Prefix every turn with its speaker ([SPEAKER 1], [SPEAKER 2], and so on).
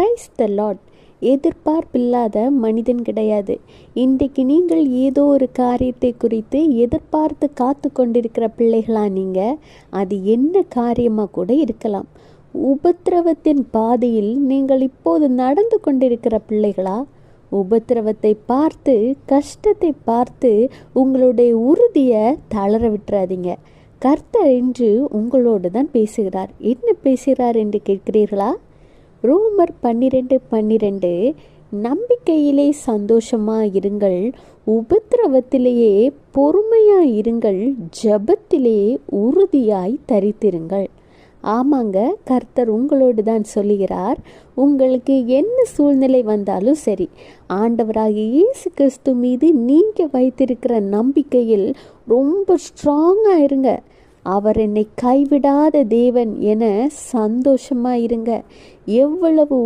[SPEAKER 1] Praise the Lord. எதிர்பார்ப்பில்லாத மனிதன் கிடையாது. இன்றைக்கு நீங்கள் ஏதோ ஒரு காரியத்தை குறித்து எதிர்பார்த்து காத்து கொண்டிருக்கிற பிள்ளைகளா நீங்கள்? அது என்ன காரியமாக கூட இருக்கலாம். உபத்திரவத்தின் பாதையில் நீங்கள் இப்போது நடந்து கொண்டிருக்கிற பிள்ளைகளா? உபத்திரவத்தை பார்த்து, கஷ்டத்தை பார்த்து உங்களுடைய உறுதியை தளர விட்டுறாதீங்க. கர்த்தர் இன்று உங்களோடு தான் பேசுகிறார். என்ன பேசுகிறார் என்று கேட்கிறீர்களா? ரோமர் 12:12 நம்பிக்கையிலே சந்தோஷமாயிருங்கள், உபத்திரவத்திலேயே பொறுமையாயிருங்கள், ஜெபத்திலே உறுதியாய் தரித்திருங்கள். ஆமாங்க, கர்த்தர் உங்களோடு தான் சொல்லுகிறார். உங்களுக்கு என்ன சூழ்நிலை வந்தாலும் சரி, ஆண்டவராகிய இயேசு கிறிஸ்து மீது நீங்கள் வைத்திருக்கிற நம்பிக்கையில் ரொம்ப ஸ்ட்ராங்காக இருங்க. அவர் என்னை கைவிடாத தேவன் என சந்தோஷமாக இருங்க. எவ்வளவு